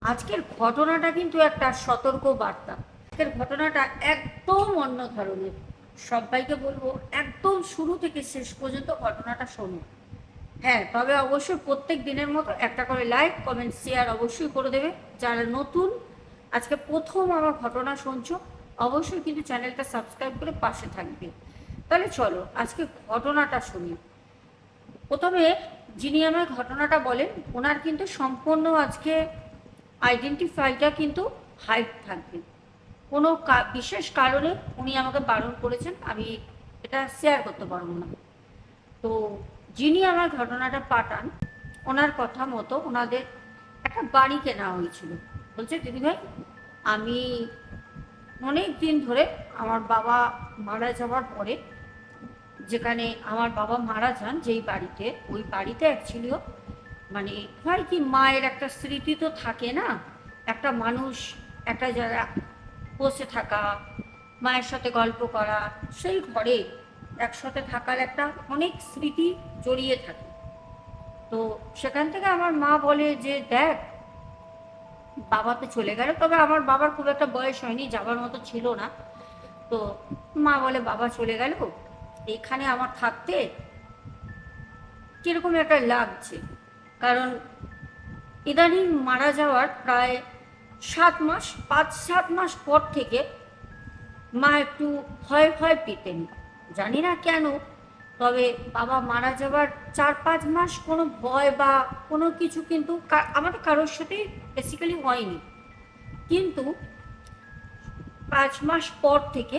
আজকের ঘটনাটা কিন্তু একটা সতর্ক বার্তা। আজকের ঘটনাটা একদম অন্য ধরনের। সবাইকে বলবো একদম শুরু থেকে শেষ পর্যন্ত ঘটনাটা শোনো। হ্যাঁ, তবে অবশ্যই প্রত্যেক দিনের মতো একটা করে লাইক কমেন্ট শেয়ার অবশ্যই করে দেবে। যারা নতুন আজকে প্রথম আমার ঘটনা শুনছো, অবশ্যই কিন্তু চ্যানেলটা সাবস্ক্রাইব করে পাশে থাকবে। তাহলে চলো আজকে ঘটনাটা শুনি। প্রথমে যিনি আমার ঘটনাটা বলেন, ওনার কিন্তু সম্পূর্ণ আজকে আইডেন্টিফাইটা কিন্তু হাইড থাকবে। কোনো বিশেষ কারণে উনি আমাকে বারণ করেছেন, আমি এটা শেয়ার করতে পারবো না। তো যিনি আমার ঘটনাটা পাঠান, ওনার কথা মতো ওনাদের একটা বাড়ি কেনা হয়েছিল। বলছে দিদিভাই, আমি অনেক দিন ধরে আমার বাবা মারা যাওয়ার পরে, যেখানে আমার বাবা মারা যান যেই বাড়িতে, ওই বাড়িতে অ্যাকচুয়ালিও মানে হয় কি, মায়ের একটা স্মৃতি তো থাকে না, একটা মানুষ একটা জায়গা বসে থাকা, মায়ের সাথে গল্প করা, সেই ঘরে একসাথে থাকার একটা অনেক স্মৃতি জড়িয়ে থাকে। তো সেখান থেকে আমার মা বলে যে দেখ, বাবা তো চলে গেল, তবে আমার বাবার খুব একটা বয়স হয়নি, যাবার মতো ছিল না। তো মা বলে বাবা চলে গেল, এখানে আমার থাকতে কিরকম একটা লাগছে। কারণ ইদানিং মারা যাওয়ার প্রায় 7 মাস, 5-7 মাস পর থেকে মা একটু ভয় ভয় পেতেন, জানি না কেন। তবে বাবা মারা যাওয়ার 4-5 মাস কোনো ভয় বা কোনো কিছু কিন্তু আমাদের কারোর সাথে বেসিক্যালি হয়নি। কিন্তু 5 মাস পর থেকে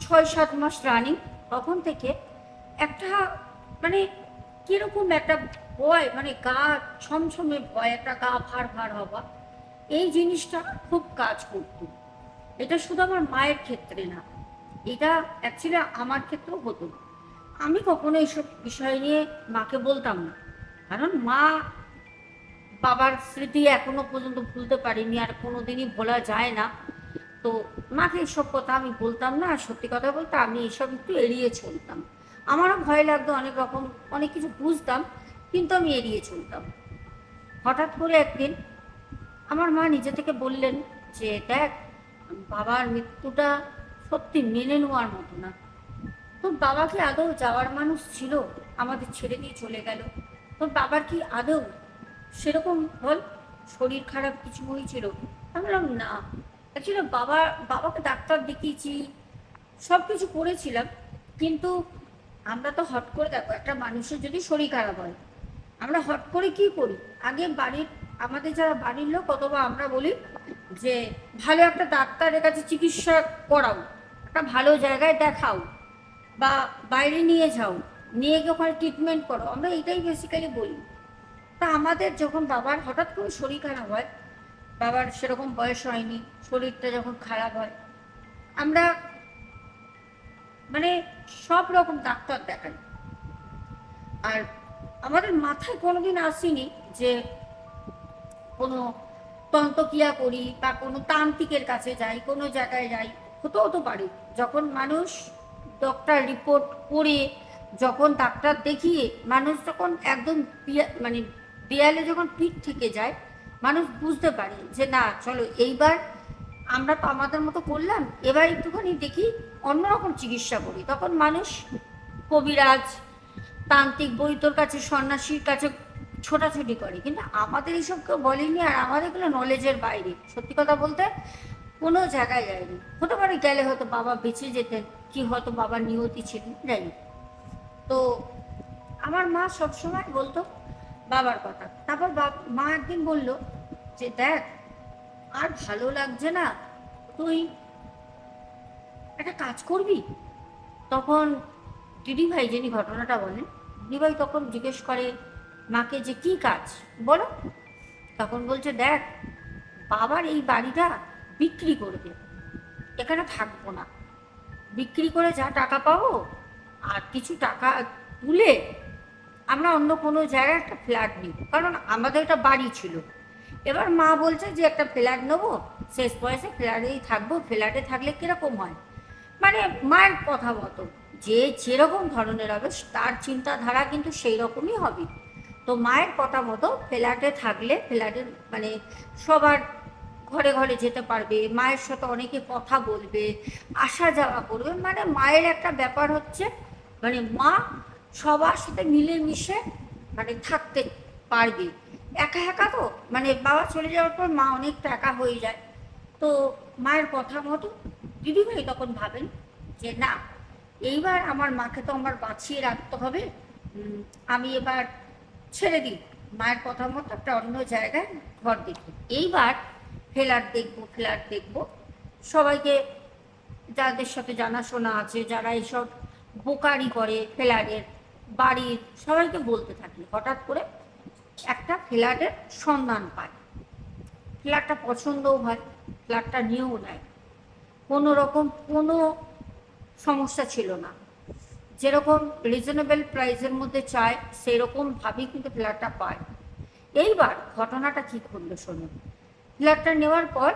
6-7 মাস রানিং, তখন থেকে একটা মানে কিরকম একটা ভয়, মানে গা ছমছমে ভয়, একটা গা ভার ভার হওয়া, এই জিনিসটা খুব কাজ করতো। এটা শুধু আমার মায়ের ক্ষেত্রে না, এটা অ্যাকচুয়ালি আমার ক্ষেত্রেও হতো। আমি কখনো এইসব বিষয় নিয়ে মাকে বলতাম না, কারণ মা বাবার স্মৃতি এখনো পর্যন্ত ভুলতে পারিনি, আর কোনোদিনই ভোলা যায় না। তো মাকে এইসব কথা আমি বলতাম না, আর সত্যি কথা বলতে আমি এইসব একটু এড়িয়ে চলতাম। আমারও ভয় লাগতো, অনেক রকম অনেক কিছু বুঝতাম, কিন্তু আমি এড়িয়ে চলতাম। হঠাৎ করে একদিন আমার মা নিজে থেকে বললেন যে দেখ, বাবার মৃত্যুটা সত্যি মেনে নেওয়ার মতো না। তোর বাবা কি আদৌ যাওয়ার মানুষ ছিল? আমাদের ছেড়ে দিয়ে চলে গেল। তোর বাবার কি আদৌ সেরকম বল শরীর খারাপ কিছু হয়েছিল? আমি বললাম না, অ্যাকচুয়ালি বাবাকে ডাক্তার দেখিয়েছি, সব কিছু করেছিলাম, কিন্তু আমরা তো হট করে, দেখো একটা মানুষের যদি শরীর খারাপ হয়, আমরা হট করে কি করি, আগে বাড়ির আমাদের যারা বাড়ির লোক অথবা আমরা বলি যে ভালো একটা ডাক্তারের কাছে চিকিৎসা করাও, একটা ভালো জায়গায় দেখাও, বা বাইরে নিয়ে যাও, নিয়ে গিয়ে ওখানে ট্রিটমেন্ট করো, আমরা এটাই বেসিক্যালি বলি। তা আমাদের যখন বাবার হঠাৎ করে শরীর খারাপ হয়, বাবার সেরকম বয়স হয়নি, শরীরটা যখন খারাপ হয়, আমরা মানে সব রকম ডাক্তার দেখাই। আর আমাদের মাথায় কোনোদিন আসেনি যে কোনো তন্ত্রক্রিয়া করি বা কোনো তান্ত্রিকের কাছে যাই, কোনো জায়গায় যাই। হতেও তো পারে, যখন মানুষ ডক্টর রিপোর্ট করে, যখন ডাক্তার দেখিয়ে মানুষ যখন একদম মানে দেয়ালে যখন পিঠ থেকে যায়, মানুষ বুঝতে পারে যে না চলো এইবার আমরা তো আমাদের মতো করলাম, এবার একটুখানি দেখি অন্যরকম চিকিৎসা করি। তখন মানুষ কবিরাজ, তান্ত্রিক, বৈদ্যর কাছে, সন্ন্যাসীর কাছে ছোটাছুটি করে, কিন্তু আমাদের এইসব কেউ বলেনি, আর আমাদের এগুলো নলেজের বাইরে। সত্যি কথা বলতে কোনো জায়গায় যায়নি। হতে পারে গেলে হয়তো বাবা বেঁচে যেতেন, কি হয়তো বাবার নিয়তি ছিল, যাই হোক। তো আমার মা সবসময় বলতো বাবার কথা। তারপর মা একদিন বলল যে দেখ, আর ভালো লাগছে না, তুই একটা কাজ করবি। তখন দিদিভাই যিনি ঘটনাটা বলেন, দিদিভাই তখন জিজ্ঞেস করে মাকে যে কি কাজ বলো। তখন বলছে দেখ, বাবার এই বাড়িটা বিক্রি করে দে, এখানে থাকবো না, বিক্রি করে যা টাকা পাবো আর কিছু টাকা তুলে আমরা অন্য কোনো জায়গায় একটা ফ্ল্যাট নিব, কারণ আমাদের একটা বাড়ি ছিল। এবার মা বলছে যে একটা ফ্ল্যাট নেবো, শেষ বয়সে ফ্ল্যাটেই থাকবো, ফ্ল্যাটে থাকলে কিরকম হয়, মানে মায়ের কথা মতো যে যেরকম ধরনের হবে তার চিন্তাধারা কিন্তু সেই রকমই হবে। তো মায়ের কথা মতো ফ্ল্যাটে থাকলে ফ্ল্যাটের মানে সবার ঘরে ঘরে যেতে পারবে, মায়ের সাথে অনেকে কথা বলবে, আসা যাওয়া করবে, মানে মায়ের একটা ব্যাপার হচ্ছে মানে মা সবার সাথে মিলেমিশে মানে থাকতে পারবে। একা একা তো মানে বাবা চলে যাওয়ার পর মা অনেকটা একা হয়ে যায়। তো মায়ের কথা মতো দিদিভাই তখন ভাবেন যে না, এইবার আমার মাকে তো আমার বাঁচিয়ে রাখতে হবে, আমি এবার ছেড়ে দিই, মায়ের কথা মতো একটা অন্য জায়গায় ঘর দেখি। এইবার ফ্ল্যাট দেখবো সবাইকে, যাদের সাথে জানাশোনা আছে, যারা এইসব বোকারি করে ফ্ল্যাটের বাড়ির সবাইকে বলতে থাকি। হঠাৎ করে একটা ফ্ল্যাটের সন্ধান পায়, ফ্ল্যাটটা পছন্দও হয়, ফ্ল্যাটটা নিয়েও নেয়। কোনো রকম কোনো সমস্যা ছিল না, যেরকম রিজনেবল প্রাইসের মধ্যে চায় সেই রকম ভাবেই কিন্তু ফ্ল্যাটটা পায়। এইবার ঘটনাটা কি ঘটলো শুনুন। ফ্ল্যাটটা নেওয়ার পর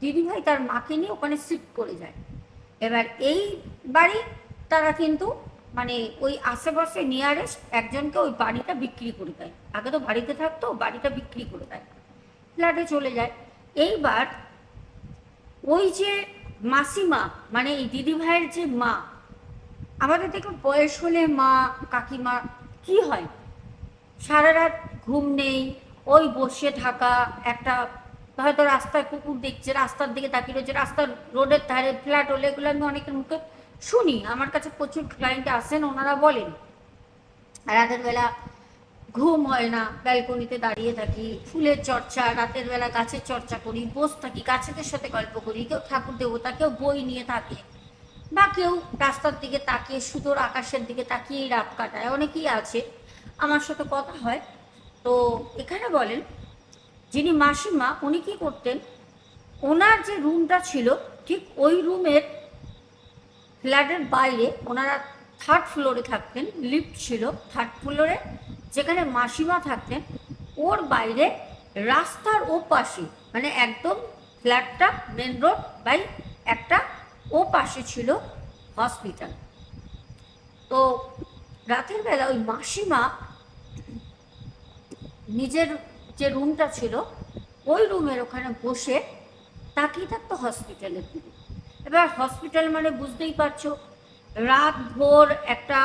দিদিভাই তার মাকে নিয়ে ওখানে শিফট করে যায়। এবার এই বাড়ি তারা কিন্তু মানে ওই আশেপাশে নিয়ারেস্ট একজনকে ওই বাড়িটা বিক্রি করে দেয়। আগে তো বাড়িতে থাকতো, বাড়িটা বিক্রি করে দেয়, ফ্ল্যাটে চলে যায়। এইবার ওই যে মাসিমা মানে এই দিদিভাইয়ের যে মা, আমাদের দেখুন বয়স হলে মা কাকিমা কি হয়, সারা রাত ঘুম নেই, ওই বসে থাকা একটা, হয়তো রাস্তায় কুকুর দেখছে, রাস্তার দিকে তাকিয়ে রয়েছে, রাস্তার রোডের ধারে ফ্ল্যাট হলে, এগুলো আমি অনেকের মুখে শুনি, আমার কাছে প্রচুর ক্লায়েন্ট আসেন, ওনারা বলেন রাতের বেলা ঘুম হয় না, ব্যালকনিতে দাঁড়িয়ে থাকি, ফুলের চর্চা, রাতের বেলা গাছের চর্চা করি, বসে থাকি, গাছেদের সাথে গল্প করি, কেউ ঠাকুর দেবতা, কেউ বই নিয়ে থাকে, বা কেউ রাস্তার দিকে তাকিয়ে সুদূর আকাশের দিকে তাকিয়েই রাত কাটায়, অনেকেই আছে, আমার সাথে কথা হয়। তো এখানে বলেন যিনি মাসিমা উনি কি করতেন, ওনার যে রুমটা ছিল ঠিক ওই রুমের ফ্ল্যাটের বাইরে, ওনারা থার্ড ফ্লোরে থাকতেন, লিফট ছিল থার্ড ফ্লোরে, যেখানে মাসিমা থাকতেন ওর বাইরে রাস্তার ও পাশে মানে একদম ফ্ল্যাটটা মেন রোড বাই একটা ও পাশে ছিল হসপিটাল। তো রাতের বেলা ওই মাসিমা নিজের যে রুমটা ছিল ওই রুমের ওখানে বসে তাকিয়ে থাকতো হসপিটালের দিকে। এবার হসপিটাল মানে বুঝতেই পারছো, রাত ভোর একটা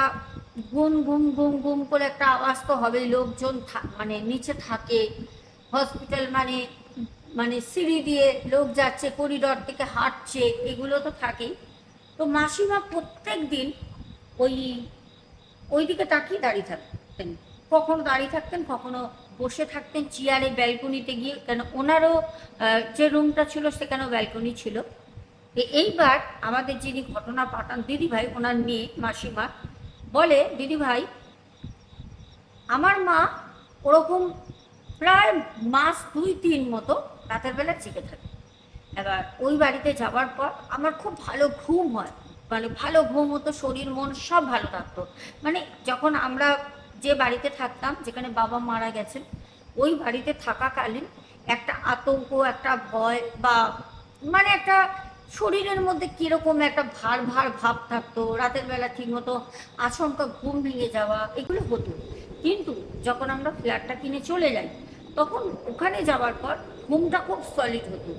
গুম গুম গুম গুম করে একটা আওয়াজ তো হবেই, লোকজন মানে নিচে থাকে, হসপিটাল মানে মানে সিঁড়ি দিয়ে লোক যাচ্ছে, করিডর থেকে হাঁটছে, এগুলো তো থাকেই। তো মাসিমা প্রত্যেক দিন ওই ওই দিকে তাকিয়ে দাঁড়িয়ে থাকতেন, কখনো দাঁড়িয়ে থাকতেন, কখনো বসে থাকতেন চেয়ারে ব্যালকনিতে গিয়ে, কেন ওনারও যে রুমটা ছিল সেখানেও ব্যালকনি ছিল। এইবার আমাদের যিনি ঘটনা পাঠান দিদিভাই, ওনার মেয়ে মাসিমা বলে, দিদিভাই আমার মা ওরকম প্রায় মাস 2-3 মতো রাতের বেলা জেগে থাকে। এবার ওই বাড়িতে যাওয়ার পর আমার খুব ভালো ঘুম হয়, মানে ভালো ঘুম হতো, শরীর মন সব ভালো থাকতো। মানে যখন আমরা যে বাড়িতে থাকতাম, যেখানে বাবা মারা গেছেন, ওই বাড়িতে থাকাকালীন একটা আতঙ্ক, একটা ভয়, বা মানে একটা শরীরের মধ্যে কীরকম একটা ভার ভার ভাব থাকতো, রাতের বেলা ঠিকমতো আচমকা ঘুম ভেঙে যাওয়া, এগুলো হতো। কিন্তু যখন আমরা ফ্ল্যাটটা কিনে চলে যাই, তখন ওখানে যাওয়ার পর ঘুমটা খুব সলিড হতো,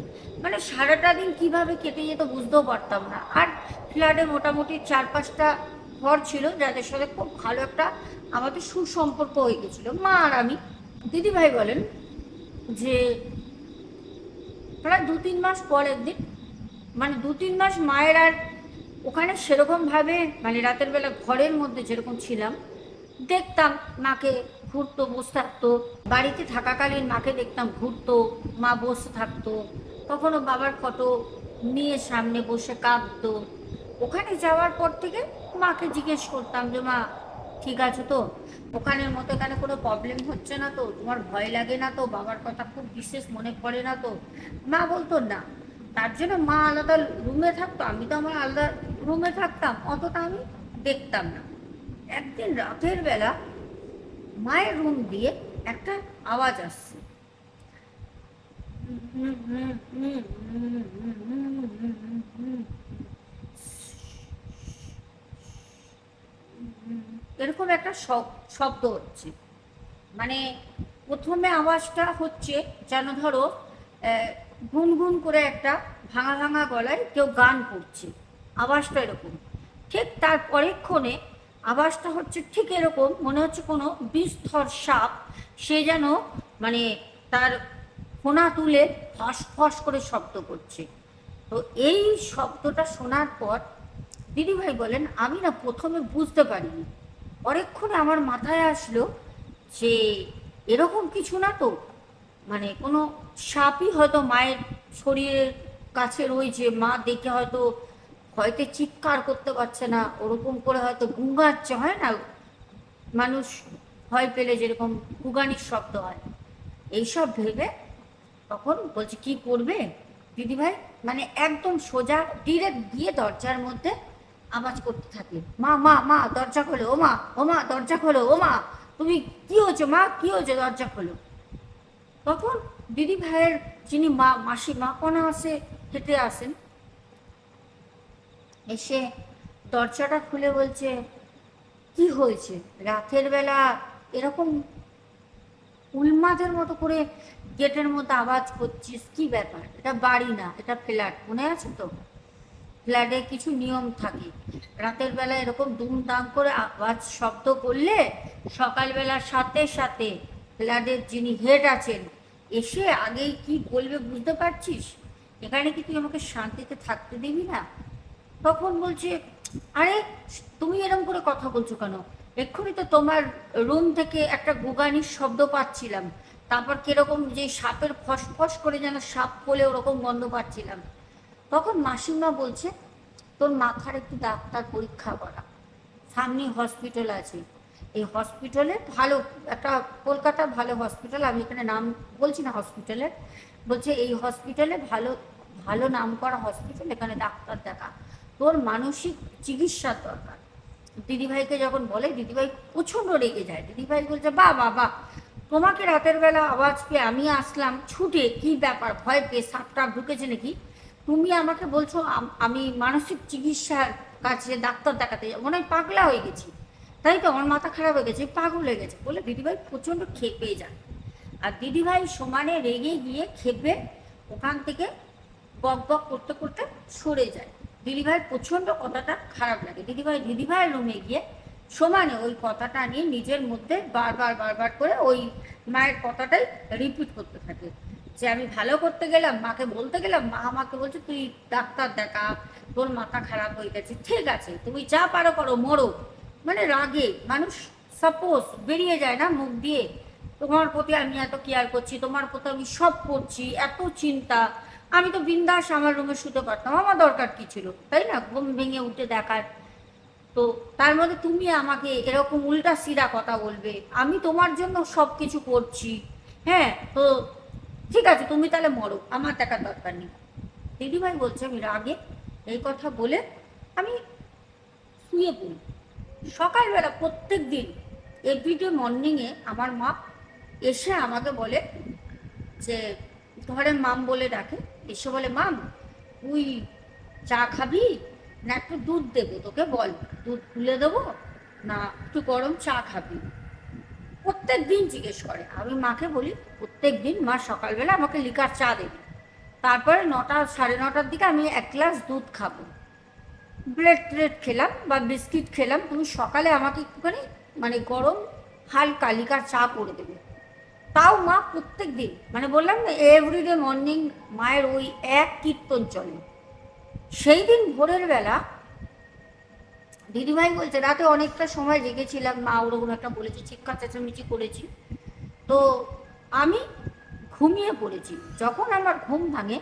মানে সারাটা দিন কীভাবে কেটে যেত বুঝতেও পারতাম না। আর ফ্ল্যাটে মোটামুটি 4-5টা ঘর ছিল, যাদের সাথে খুব ভালো একটা আমাদের সুসম্পর্ক হয়ে গেছিলো মা আর আমি। দিদিভাই বলেন যে প্রায় 2-3 মাস পর একদিন, মানে 2-3 মাস মায়ের আর ওখানে সেরকমভাবে মানে রাতের বেলা ঘরের মধ্যে যেরকম ছিলাম দেখতাম, মাকে ঘুরতো, বসে থাকতো, বাড়িতে থাকাকালীন মাকে দেখতাম ঘুরতো, মা বসে থাকতো, কখনো বাবার ফটো নিয়ে সামনে বসে কাঁদতো। ওখানে যাওয়ার পর থেকে মাকে জিজ্ঞেস করতাম যে মা ঠিক আছে তো, ওখানের মতো এখানে কোনো প্রবলেম হচ্ছে না তো, তোমার ভয় লাগে না তো, বাবার কথা খুব বিশেষ মনে পড়ে না তো? মা বলতো না। তার জন্য মা আলাদা রুমে থাকতো, আমি তো আমার আলাদা রুমে থাকতাম, অতটা আমি দেখতাম না। একদিন রাতের বেলা মায়ের রুম দিয়ে একটা আওয়াজ আসছে, এরকম একটা শব্দ হচ্ছে। মানে প্রথমে আওয়াজটা হচ্ছে যেন ধরো গুনগুন করে একটা ভাঙা ভাঙা গলায় কেউ গান করছে, আওয়াজটা এরকম। ঠিক তার পরেক্ষণে আওয়াজটা হচ্ছে ঠিক এরকম, মনে হচ্ছে কোনো বিস্তর সাপ সে যেন মানে তার ফোনা তুলে ফস ফস করে শব্দ করছে। তো এই শব্দটা শোনার পর দিদিভাই বলেন আমি না প্রথমে বুঝতে পারিনি, পরেক্ষণে আমার মাথায় আসলো যে এরকম কিছু না তো, মানে কোনো সাপই হয়তো মায়ের শরীরের কাছে রয়েছে, মা দেখে হয়তো ভয়তে চিৎকার করতে পারছে না, ওরকম করে হয়তো গুঙ্গাচ্ছে, হয় না মানুষ ভয় পেলে যেরকম গুগানির শব্দ হয়, এইসব ভেবে তখন বলছে কি করবে দিদিভাই, মানে একদম সোজা ডিরেক্ট গিয়ে দরজার মধ্যে আওয়াজ করতে থাকে, মা মা মা দরজা খোলো, ও মা দরজা খোলো, ও মা তুমি কি হয়েছে মা, কি হয়েছে, দরজা খোলো। তখন দিদি ভাইয়ের যিনি মা মাসিমা অনায়াসে হেঁটে আসেন, এসে দরজাটা খুলে বলছে কি হয়েছে রাতের বেলা এরকম উন্মাদের মতো করে গেটের মধ্যে আওয়াজ করছিস, কি ব্যাপার, এটা বাড়ি না এটা ফ্ল্যাট, মনে আছে তো ফ্ল্যাটে কিছু নিয়ম থাকে, রাতের বেলা এরকম দুমদাম করে আওয়াজ শব্দ করলে সকালবেলার সাথে সাথে ফ্ল্যাটের যিনি হেড আছেন এসে আগেই কি বলবে বুঝতে পারছিস, এখানে কি তুই আমাকে শান্তিতে থাকতে দিবি না। তখন বলছে আরে তুমি এরকম করে কথা বলছো কেন, এক্ষুনি তো তোমার রুম থেকে একটা গুগানির শব্দ পাচ্ছিলাম, তারপর কিরকম যে সাপের ফসফস করে যেন সাপ বলে ওরকম গন্ধ পাচ্ছিলাম। তখন মাসিমা বলছে তোর মাথার একটু ডাক্তার পরীক্ষা করা, সামনে হসপিটাল আছে, এই হসপিটালে ভালো একটা কলকাতা ভালো হসপিটাল, আমি এখানে নাম বলছি না হসপিটালের, বলছে এই হসপিটালে ভালো ভালো নাম করা হসপিটাল, এখানে ডাক্তার দেখা, তোর মানসিক চিকিৎসার দরকার। দিদিভাইকে যখন বলে দিদিভাই প্রচণ্ড রেগে যায়, দিদিভাই বলছে বা বাবা তোমাকে রাতের বেলা আওয়াজ পেয়ে আমি আসলাম ছুটে, কি ব্যাপার ভয় পেয়ে সাপ টাপ ঢুকেছে নাকি, তুমি আমাকে বলছো আমি মানসিক চিকিৎসার কাছে ডাক্তার দেখাতে যাবো, মনে হয় পাগলা হয়ে গেছি, তাই তো আমার মাথা খারাপ হয়ে গেছে পাগল হয়ে গেছে বলে দিদিভাই প্রচণ্ড খেপে যায়। আর দিদিভাই সমানে রেগে গিয়ে খেপে ওখান থেকে বক বক করতে করতে সরে যায়। দিদিভাইয়ের প্রচণ্ড কথাটা খারাপ লাগে, দিদিভাইয়ের রুমে গিয়ে সমানে ওই কথাটা নিয়ে নিজের মধ্যে বারবার বারবার করে ওই মায়ের কথাটাই রিপিট করতে থাকে, যে আমি ভালো করতে গেলাম মাকে বলতে গেলাম, মা আমাকে বলছে তুই ডাক্তার দেখা, তোর মাথা খারাপ হয়ে গেছে, ঠিক আছে তুমি যা পারো করো মরো, মানে রাগে মানুষ সাপোজ বেরিয়ে যায় না মুখ দিয়ে, তোমার প্রতি আমি এত কেয়ার করছি, তোমার প্রতি আমি সব করছি, এত চিন্তা, আমি তো বিন্দাস আমার রুমে শুতে পারতাম, আমার দরকার কি ছিল তাই না ঘুম ভেঙে উঠে দেখার, তো তার মধ্যে তুমি আমাকে এরকম উল্টা সিধা কথা বলবে, আমি তোমার জন্য সব কিছু করছি, হ্যাঁ তো ঠিক আছে তুমি তাহলে মরো, আমার দেখার দরকার নেই। দিদিভাই বলছে আমি রাগে এই কথা বলে আমি শুয়ে পড়ি। সকালবেলা প্রত্যেক দিন এভরিডে মর্নিংয়ে আমার মা এসে আমাকে বলে যে ঘরে মাম বলে ডাকে, এসে বলে মাম তুই চা খাবি না একটু দুধ দেবো তোকে, বল দুধ তুলে দেবো না একটু গরম চা খাবি, প্রত্যেক দিন জিজ্ঞেস করে। আমি মাকে বলি প্রত্যেক দিন মা সকালবেলা আমাকে লিকার চা দেবে, তারপরে 9টা সাড়ে 9টার দিকে আমি এক গ্লাস দুধ খাবো, ব্রেড ট্রেড খেলাম বা বিস্কিট খেলাম, তুমি সকালে আমাকে একটুখানি মানে গরম হালকা লিকার চা করে দেবে। তাও মা প্রত্যেক দিন, মানে বললাম না এভরিডে মর্নিং মায়ের ওই এক কীর্তন চলে। সেই দিন ভোরের বেলা দিদিভাই বলছে রাতে অনেকটা সময় জেগেছিলাম, মা ওরকম একটা বলেছে চিৎকার চেঁচামেচি করেছি, তো আমি ঘুমিয়ে পড়েছি। যখন আমার ঘুম ভাঙে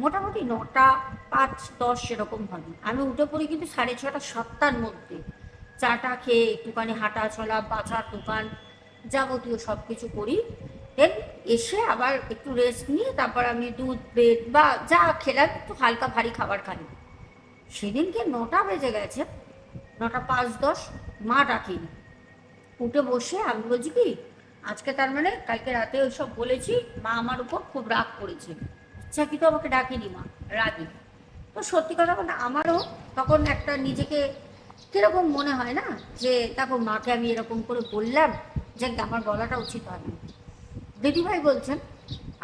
মোটামুটি 9টা 5-10 সেরকম হবে, আমি উঠে পড়ি কিন্তু 6:30 7টার মধ্যে, চাটা খেয়ে একটুখানি হাঁটা চলা বাজার দোকান যাবতীয় সব কিছু করি, দেন এসে আবার একটু রেস্ট নিয়ে তারপর আমি দুধ ব্রেড বা যা খেলাম একটু হালকা ভারী খাবার খাই। সেদিনকে 9টা বেজে গেছে, 9টা 5-10, মা ডাকিনি, উঠে বসে আমি বলছি কি আজকে তার মানে কালকে রাতে ওইসব বলেছি, মা আমার উপর খুব রাগ করেছে, ইচ্ছা কিন্তু আমাকে ডাকিনি মা, রাগি। তো সত্যি কথা বলতে আমারও তখন একটা নিজেকে কিরকম মনে হয় না, যে দেখো মাকে আমি এরকম করে বললাম, যাক আমার বলাটা উচিত হয়নি। দিদিভাই বলছেন,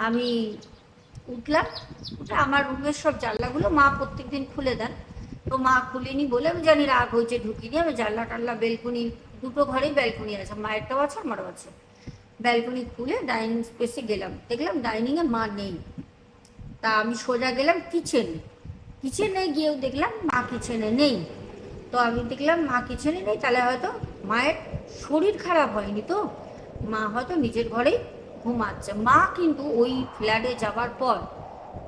আমি উঠলাম, উঠে আমার রুমের সব জানলাগুলো মা প্রত্যেকদিন খুলে দেন। তো মা খুলিনি বলে, আমি জানি রাগ হয়েছে ঢুকিনি, আমি জানলা টাল্লা বেলকুনি, দুটো ঘরেই ব্যালকনি আছে, মায়েরটাও আছে আমারও আছে। ব্যালকনি খুলে ডাইনিং স্পেসে গেলাম, দেখলাম ডাইনিংয়ে মা নেই। তা আমি সোজা গেলাম কিচেনে, কিচেনে গিয়েও দেখলাম মা কিচেনে নেই। তো আমি দেখলাম মা কিচেনে নেই, তাহলে হয়তো মায়ের শরীর খারাপ হয়নি, তো মা হয়তো নিজের ঘরেই ঘুমাচ্ছে। মা কিন্তু ওই ফ্ল্যাটে যাবার পর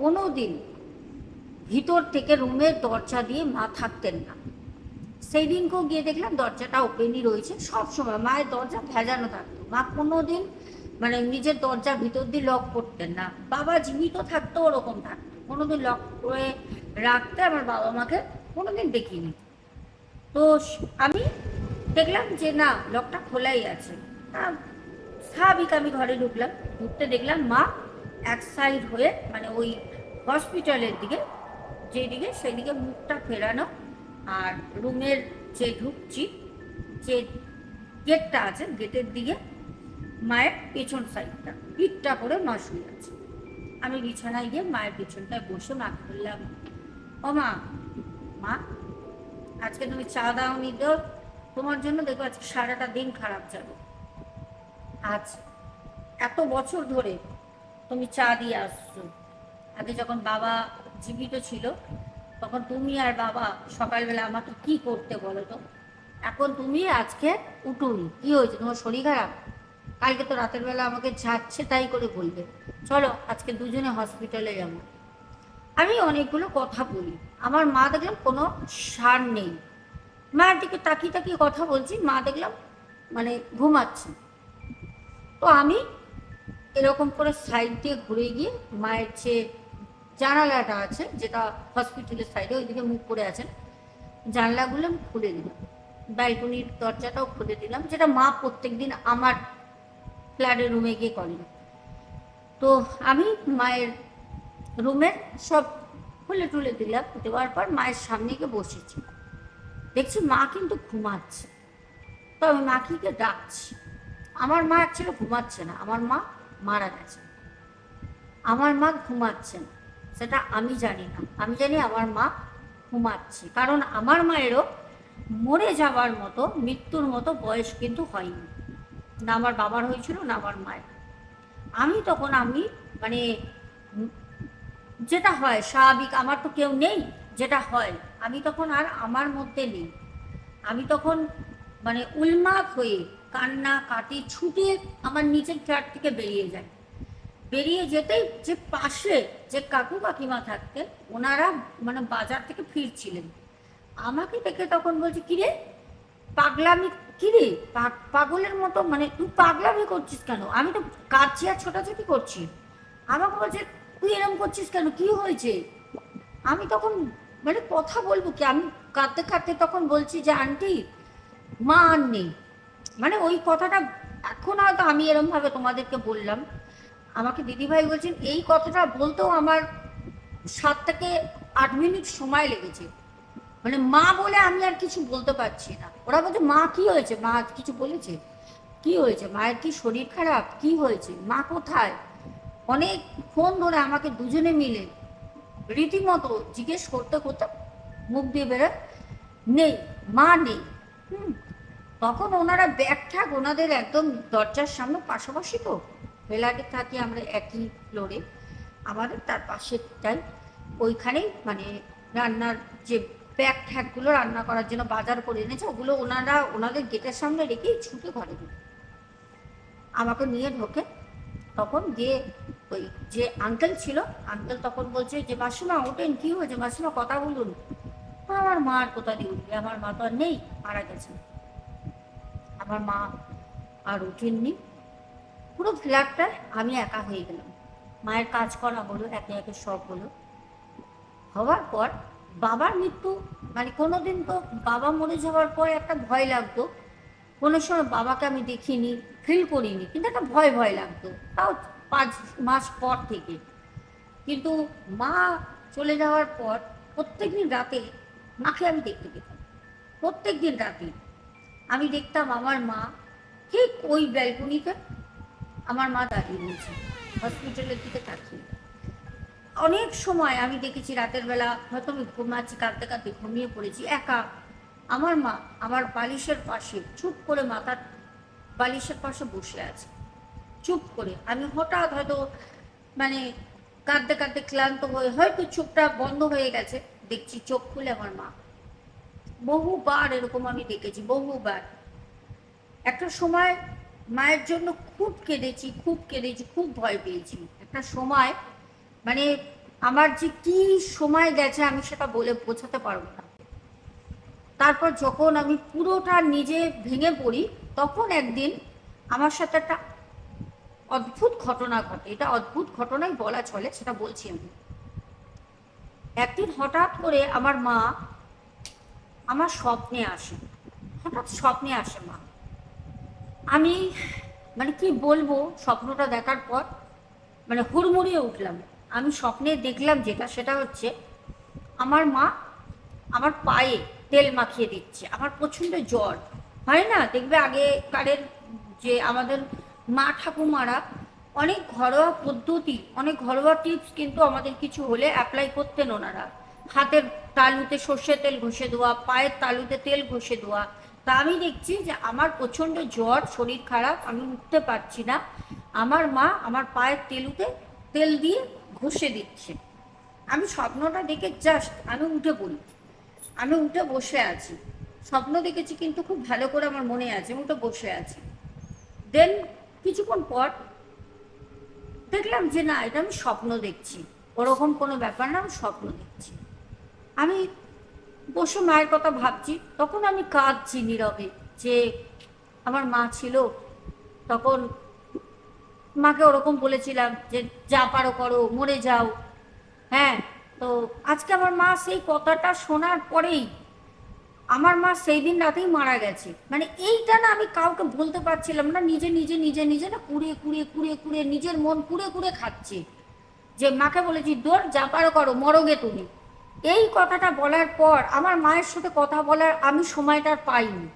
কোনো দিন ভিতর থেকে রুমের দরজা দিয়ে মা থাকতেন না। সেই দিনকেও গিয়ে দেখলাম দরজাটা ওপেনই রয়েছে, সব সময় মায়ের দরজা ভেজানো থাকতো। মা কোনো দিন মানে নিজের দরজা ভিতর দিয়ে লক করতেন না। বাবা জীবিত থাকতো ওরকম থাকতো, কোনোদিন লক করে রাখতে আমার বাবা মাকে কোনোদিন দেখিনি। তো আমি দেখলাম যে না, লকটা খোলাই আছে। স্বাভাবিক আমি ঘরে ঢুকলাম, ঢুকতে দেখলাম মা এক সাইড হয়ে মানে ওই হসপিটালের দিকে যেদিকে সেদিকে মুখটা ফেরানো, আর রুমের যে ঢুকছি যে গেটটা আছে গেটের দিকে মায়ের পেছন সাইডটা পিঠটা করে মা শুয়ে আছে। আমি বিছানায় গিয়ে মায়ের পেছনটায় বসে মাকে বললাম, ও মা, মা আজকে তুমি চা দাওনি তো, তোমার জন্য দেখো আজকে সারাটা দিন খারাপ যাবে। আজ এত বছর ধরে তুমি চা দিয়ে আসছো, আগে যখন বাবা জীবিত ছিল তখন তুমি আর বাবা সকালবেলা আমাকে কি করতে বলো তো, এখন তুমি আজকে উঠুনি, কি হয়েছে তোমার শরীর খারাপ? কালকে তো রাতের বেলা আমাকে যাচ্ছে তাই করে বলবে, চলো আজকে দুজনে হসপিটালে যাবো। আমি অনেকগুলো কথা বলি, আমার মা দেখলাম কোনো সার নেই। মায়ের দিকে তাকিয়ে তাকিয়ে কথা বলছি, মা দেখলাম মানে ঘুমাচ্ছে। তো আমি এরকম করে সাইড দিয়ে ঘুরে গিয়ে মায়ের যে জানালাটা আছে যেটা হসপিটালের সাইডে ওইদিকে মুখ করে আছেন, জানলাগুলো আমি খুলে দিলাম, ব্যালকনির দরজাটাও খুলে দিলাম, যেটা মা প্রত্যেক দিন আমার ফ্ল্যাটের রুমে গিয়ে করেন। তো আমি মায়ের রুমের সব খুলে টুলে দিলাম, দেওয়ার পর মায়ের সামনে গিয়ে বসেছি, দেখছি মা কিন্তু ঘুমাচ্ছে। তো আমি মাকে ডাকছি, আমার মা অ্যাকচুয়ালি ঘুমাচ্ছে না, আমার মা মারা গেছে, আমার মা ঘুমাচ্ছে না সেটা আমি জানি না, আমি জানি আমার মা ঘুমাচ্ছে, কারণ আমার মায়েরও মরে যাওয়ার মতো মৃত্যুর মতো বয়স কিন্তু হয়নি, না আমার বাবার হয়েছিল না আমার মায়ের। আমি তখন মানে যেটা হয় স্বাভাবিক, আমার তো কেউ নেই, যেটা হয় আমি তখন আর আমার মধ্যে নেই। আমি তখন মানে উন্মাদ হয়ে কান্না কাটি ছুটে আমার নিচের ফ্ল্যাট থেকে বেরিয়ে যাই। বেরিয়ে যেতেই যে পাশে যে কাকু কাকিমা থাকতেন ওনারা মানে বাজার থেকে ফিরছিলেন, আমাকে দেখে তখন বলছে, কিরে পাগলামি, কিরে পাগলের মতো মানে তুই পাগলামি করছিস কেন? আমি তো কাঁদছি আর ছোটাছুটি করছি। আমাকে বলছে, তুই এরকম করছিস কেন, কি হয়েছে? আমি তখন মানে কথা বলবো কি, আমি কাঁদতে কাঁদতে তখন বলছি যে আন্টি মা আর নেই। মানে ওই কথাটা এখন হয়তো আমি এরম ভাবে তোমাদেরকে বললাম, আমাকে দিদিভাই বলছেন এই কথাটা বলতেও আমার 7 থেকে 8 মিনিট সময় লেগেছে। মানে মা বলে আমি আর কিছু বলতে পারছি না। ওরা বলছে মা কি হয়েছে, মা কিছু বলেছে, কি হয়েছে, মায়ের কি শরীর খারাপ, কি হয়েছে, মা কোথায়? অনেকক্ষণ ধরে আমাকে দুজনে মিলে রীতিমতো জিজ্ঞেস করতে করতে মুখ দিয়ে বেরোয়, নেই, মা নেই। তখন ওনারা ব্যাগ ঠাক ওনাদের একদম দরজার সামনে, পাশাপাশি তো ফ্ল্যাটে থাকি আমরা একই ফ্লোরে, আমাদের তার পাশেরটাই ওইখানেই মানে রান্নার যে ব্যাগ ঠ্যাগগুলো রান্না করার জন্য বাজার করে এনেছে ওগুলো ওনারা ওনাদের গেটের সামনে রেখেই ছুটে ঘরে ঢুকে আমাকে নিয়ে ঢোকে। তখন গিয়ে ওই যে আঙ্কেল ছিল, আঙ্কেল তখন বলছে যে মাসিমা ওঠেন, কি হয়েছে মাসিমা, কথা বলুন। আমার মা আর কোথা দিয়ে উঠবে, আমার মা তো আর নেই, মারা গেছে। আমার মা আর ওঠেননি, পুরো ফ্ল্যাটটায় আমি একা হয়ে গেলাম। মায়ের কাজ করা হলো, একে একে সব হলো। হওয়ার পর বাবার মৃত্যু মানে কোনোদিন তো বাবা মরে যাওয়ার পর একটা ভয় লাগতো, কোনো সময় বাবাকে আমি দেখিনি, ফিল করিনি, কিন্তু একটা ভয় ভয় লাগতো, তাও 5 মাস পর থেকে। কিন্তু মা চলে যাওয়ার পর প্রত্যেকদিন রাতে মাকে আমি দেখতে পেতাম, প্রত্যেক দিন রাতে আমি দেখতাম আমার মা ঠিক ওই ব্যালকনিতে আমার মা দাঁড়িয়ে রয়েছে, হসপিটালের দিকে তাকিয়ে। অনেক সময় আমি দেখেছি রাতের বেলা হয়তো আমি ঘুমাচ্ছি, কাঁদতে কাঁদতে ঘুমিয়ে পড়েছি একা, আমার মা আমার বালিশের পাশে চুপ করে মাথার বালিশের পাশে বসে আছে চুপ করে। আমি হঠাৎ হয়তো মানে কাঁদতে কাঁদতে ক্লান্ত হয়ে হয়তো চোখটা বন্ধ হয়ে গেছে, দেখছি চোখ খুলে আমার মা। বহুবার এরকম আমি দেখেছি, বহুবার। একটা সময় মায়ের জন্য খুব কেঁদেছি, খুব কেঁদেছি, খুব ভয় পেয়েছি একটা সময়। মানে আমার যে কি সময় গেছে আমি সেটা বলে বোঝাতে পারবো না। তারপর যখন আমি পুরোটা নিজে ভেঙে পড়ি, তখন একদিন আমার সাথে একটা অদ্ভুত ঘটনা ঘটে। এটা অদ্ভুত ঘটনাই বলা চলে, সেটা বলছি আমি। একদিন হঠাৎ করে আমার মা আমার স্বপ্নে আসে, হঠাৎ স্বপ্নে আসে মা। আমি মানে কি বলবো, স্বপ্নটা দেখার পর মানে হুড়মুড়িয়ে উঠলাম। আমি স্বপ্নে দেখলাম যেটা, সেটা হচ্ছে আমার মা আমার পায়ে তেল মাখিয়ে দিচ্ছে। আমার প্রচণ্ড জ্বর হয় না, দেখবে আগেকারের যে আমাদের মা ঠাকুমারা অনেক ঘরোয়া পদ্ধতি, অনেক ঘরোয়া টিপস কিন্তু আমাদের কিছু হলে অ্যাপ্লাই করতেন ওনারা। হাতের তালুতে সর্ষের তেল ঘষে দেওয়া, পায়ের তালুতে তেল ঘষে দেওয়া। তা আমি দেখছি যে আমার প্রচণ্ড জ্বর, শরীর খারাপ, আমি উঠতে পারছি না, আমার মা আমার পায়ের তেলুতে তেল দিয়ে ঘষে দিচ্ছে। আমি স্বপ্নটা দেখে জাস্ট আমি উঠে পড়ি, আমি উঠে বসে আছি। স্বপ্ন দেখেছি কিন্তু খুব ভালো করে আমার মনে আছে, উঠে বসে আছি। দেন কিছুক্ষণ পর দেখলাম যে না, এটা আমি স্বপ্ন দেখছি, ওরকম কোনো ব্যাপার না, আমি স্বপ্ন দেখছি। আমি বসে মায়ের কথা ভাবছি, তখন আমি কাঁদছি নীরবে যে আমার মা ছিল তখন, মাকে ওরকম বলেছিলাম যে যা পারো করো, মরে যাও। হ্যাঁ, তো আজকে আমার মা সেই কথাটা শোনার পরেই, আমার মা সেই দিন রাতেই মারা গেছে। মানে এইটা না আমি কাউকে বলতে পারছিলাম না, নিজে নিজে নিজে নিজে না কুড়িয়ে কুড়িয়ে কুড়িয়ে কুড়িয়ে নিজের মন কুড়ে কুড়ে খাচ্ছে যে মাকে বলেছি দৌড় যা পারো করো, মরগে তুমি। এই কথাটা বলার পর আমার মায়ের সাথে কথা বলার আমি সময়টা পাইনি।